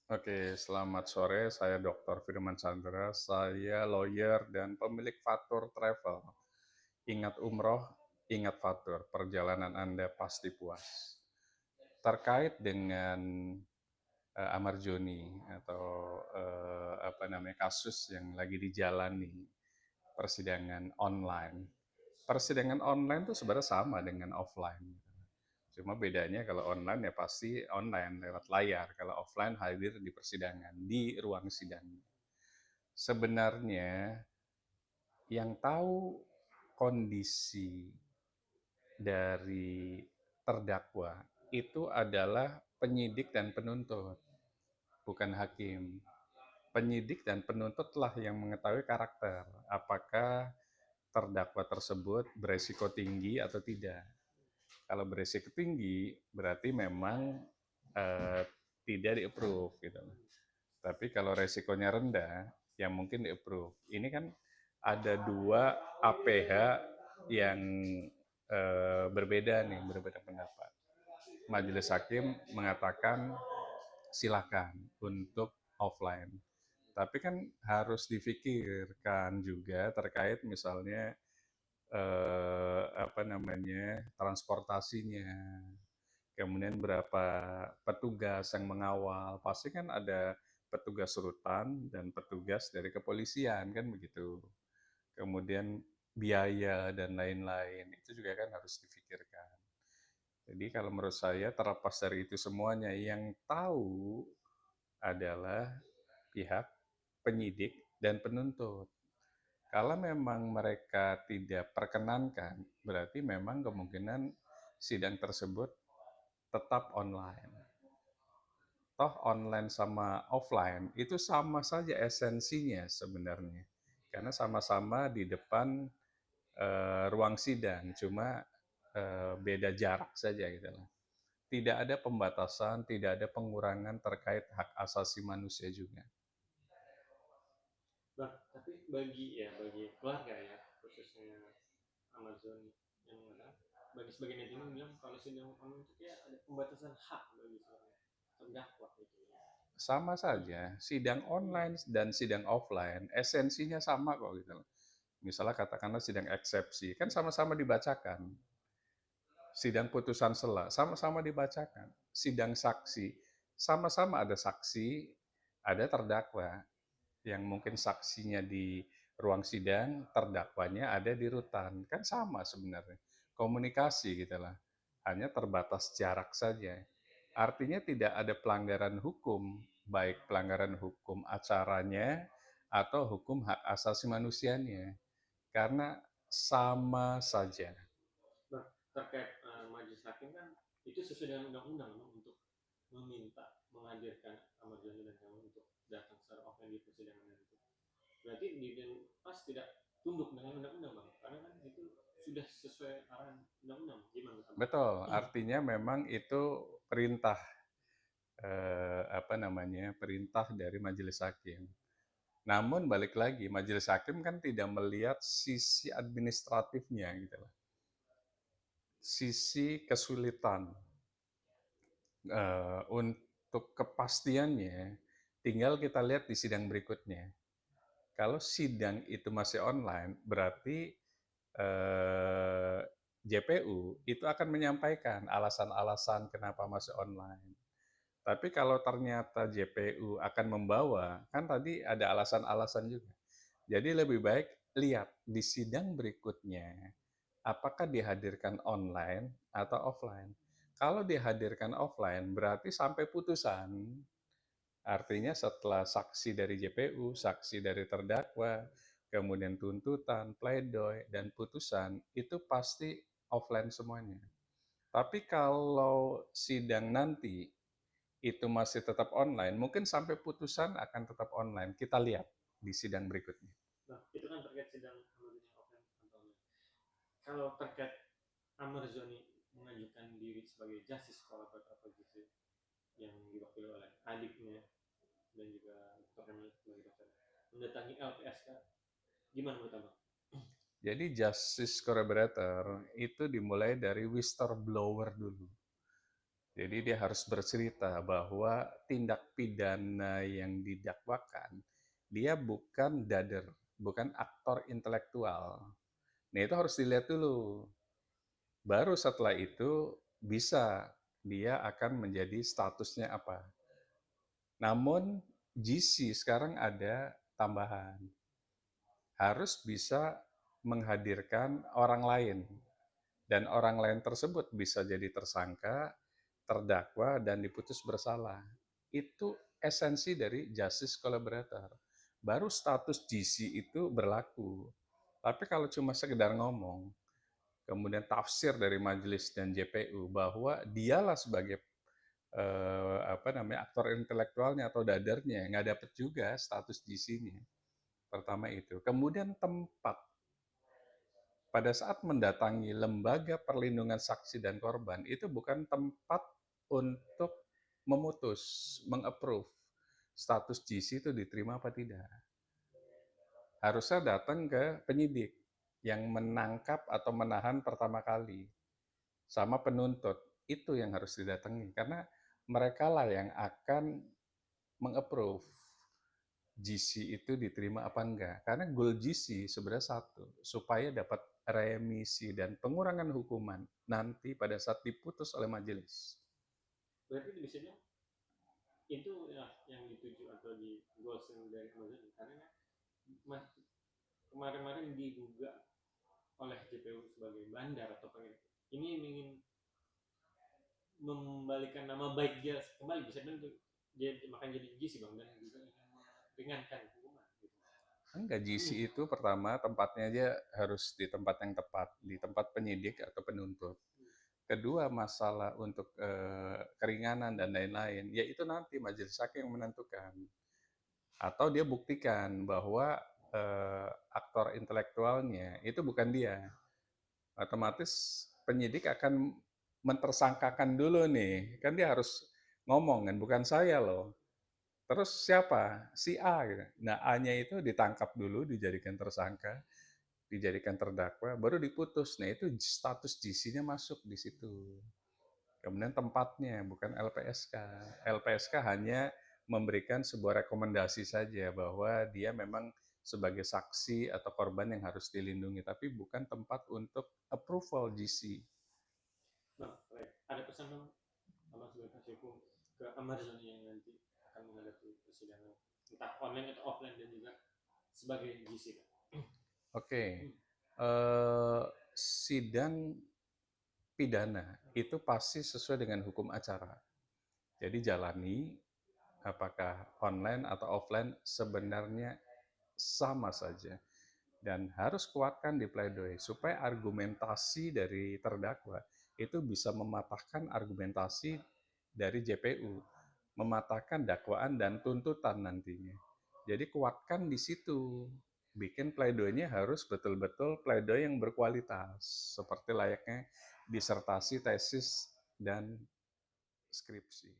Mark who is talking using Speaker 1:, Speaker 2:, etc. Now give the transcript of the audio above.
Speaker 1: Oke, selamat sore. Saya Dr. Firman Chandra. Saya lawyer dan pemilik Fatur Travel. Ingat umroh, ingat Fatur. Perjalanan Anda pasti puas. Terkait dengan Amar Joni atau apa namanya kasus yang lagi dijalani persidangan online. Persidangan online itu sebenarnya sama dengan offline. Cuma bedanya kalau online ya pasti online lewat layar, kalau offline hadir di persidangan, di ruang sidang. Sebenarnya yang tahu kondisi dari terdakwa itu adalah penyidik dan penuntut, bukan hakim. Penyidik dan penuntutlah yang mengetahui karakter, apakah terdakwa tersebut beresiko tinggi atau tidak. Kalau beresiko tinggi, berarti memang eh, tidak di-approve gitu. Tapi kalau resikonya rendah, ya mungkin di-approve. Ini kan ada dua APH yang berbeda nih, berbeda pendapat. Majelis Hakim mengatakan silakan untuk offline. Tapi kan harus difikirkan juga terkait misalnya apa namanya transportasinya, kemudian berapa petugas yang mengawal, pasti kan ada petugas rutan dan petugas dari kepolisian kan begitu. Kemudian biaya dan lain-lain itu juga kan harus difikirkan. Jadi kalau menurut saya terlepas dari itu semuanya yang tahu adalah pihak penyidik dan penuntut. Kalau memang mereka tidak perkenankan, berarti memang kemungkinan sidang tersebut tetap online. Toh online sama offline itu sama saja esensinya sebenarnya. Karena sama-sama di depan ruang sidang, cuma beda jarak saja gitu lah. Tidak ada pembatasan, tidak ada pengurangan terkait hak asasi manusia juga.
Speaker 2: Bang, tapi bagi keluarga ya, khususnya Amazon yang mana bagi sebagian netizen bilang kalau sidang online itu kayak ada pembatasan hak bagi seorang terdakwa gitu ya.
Speaker 1: Sama saja, sidang online dan sidang offline esensinya sama kok gitu loh. Misalnya katakanlah sidang eksepsi, kan sama-sama dibacakan. Sidang putusan sela, sama-sama dibacakan. Sidang saksi, sama-sama ada saksi, ada terdakwa. Yang mungkin saksinya di ruang sidang, terdakwanya ada di rutan. Kan sama sebenarnya. Komunikasi gitu lah. Hanya terbatas jarak saja. Artinya tidak ada pelanggaran hukum, baik pelanggaran hukum acaranya atau hukum hak asasi manusianya. Karena sama saja.
Speaker 2: Bang, terkait majelis hakim kan itu sesuai dengan undang-undang Bang, untuk meminta menghadirkan Amazon dan kamu untuk datang secara offline di persidangan itu. Berarti di pas tidak tunduk dengan undang-undang Bang, karena kan itu sudah sesuai arahan undang-undang. Gimana Bang?
Speaker 1: Betul, artinya memang itu perintah apa namanya perintah dari majelis hakim. Namun balik lagi, majelis hakim kan tidak melihat sisi administratifnya gitu loh. Sisi kesulitan untuk kepastiannya tinggal kita lihat di sidang berikutnya. Kalau sidang itu masih online, berarti JPU itu akan menyampaikan alasan-alasan kenapa masih online. Tapi kalau ternyata JPU akan membawa, kan tadi ada alasan-alasan juga. Jadi lebih baik lihat di sidang berikutnya, apakah dihadirkan online atau offline. Kalau dihadirkan offline, berarti sampai putusan. Artinya setelah saksi dari JPU, saksi dari terdakwa, kemudian tuntutan, pledoi, dan putusan, itu pasti offline semuanya. Tapi kalau sidang nanti itu masih tetap online, mungkin sampai putusan akan tetap online. Kita lihat di sidang berikutnya.
Speaker 2: Nah, itu kan terkait sidang Amazon yang offline atau online. Kalau terkait Amarzoni mengajukan diri sebagai justice collaborator atau justisi yang diwakili oleh adiknya dan juga Dr. Hamil sebagai dokter mendatangi LPSK, gimana menurut abang?
Speaker 1: Jadi justice collaborator itu dimulai dari whistleblower dulu. Jadi dia harus bercerita bahwa tindak pidana yang didakwakan, dia bukan dader, bukan aktor intelektual. Nah itu harus dilihat dulu. Baru setelah itu bisa dia akan menjadi statusnya apa. Namun GC sekarang ada tambahan. Harus bisa menghadirkan orang lain. Dan orang lain tersebut bisa jadi tersangka, terdakwa, dan diputus bersalah. Itu esensi dari justice collaborator. Baru status GC itu berlaku. Tapi kalau cuma sekedar ngomong, kemudian tafsir dari majelis dan JPU bahwa dialah sebagai aktor intelektualnya atau dadarnya, nggak dapat juga status GC-nya. Pertama itu. Kemudian tempat. Pada saat mendatangi lembaga perlindungan saksi dan korban, itu bukan tempat untuk memutus, mengapprove status GC itu diterima apa tidak. Harusnya datang ke penyidik yang menangkap atau menahan pertama kali, sama penuntut. Itu yang harus didatangi, karena mereka lah yang akan mengapprove GC itu diterima apa enggak. Karena goal GC sebenarnya satu, supaya dapat remisi dan pengurangan hukuman nanti pada saat diputus oleh majelis.
Speaker 2: Berarti biasanya itu ya yang dituju atau di goals dari Amazon, karena kemarin-kemarin diduga oleh JPU sebagai bandar atau pengen ini ingin membalikan nama baik dia kembali, bisa bilang dia makanya jadi gizi bang, dan juga ingin meringankan hukuman gitu.
Speaker 1: Enggak, GC itu pertama tempatnya aja harus di tempat yang tepat, di tempat penyidik atau penuntut. Kedua, masalah untuk keringanan dan lain-lain, yaitu nanti majelis hakim yang menentukan. Atau dia buktikan bahwa aktor intelektualnya itu bukan dia. Otomatis penyidik akan mentersangkakan dulu nih. Kan dia harus ngomong kan, bukan saya loh. Terus siapa? Si A gitu. Nah, A-nya itu ditangkap dulu, dijadikan tersangka, dijadikan terdakwa, baru diputus. Nah, itu status GC-nya masuk di situ. Kemudian tempatnya, bukan LPSK. LPSK hanya memberikan sebuah rekomendasi saja bahwa dia memang sebagai saksi atau korban yang harus dilindungi, tapi bukan tempat untuk approval GC.
Speaker 2: Bang, ada pesan dong sama sebagai penasihat hukum ke Amazon yang nanti akan menghadapi persidangan entah online atau offline, dan juga sebagai GC.
Speaker 1: Oke. Sidang pidana itu pasti sesuai dengan hukum acara. Jadi jalani apakah online atau offline sebenarnya sama saja. Dan harus kuatkan di pledoi supaya argumentasi dari terdakwa itu bisa mematahkan argumentasi dari JPU, mematahkan dakwaan dan tuntutan nantinya. Jadi kuatkan di situ. Bikin pledoinya harus betul-betul pledoi yang berkualitas, seperti layaknya disertasi, tesis, dan skripsi.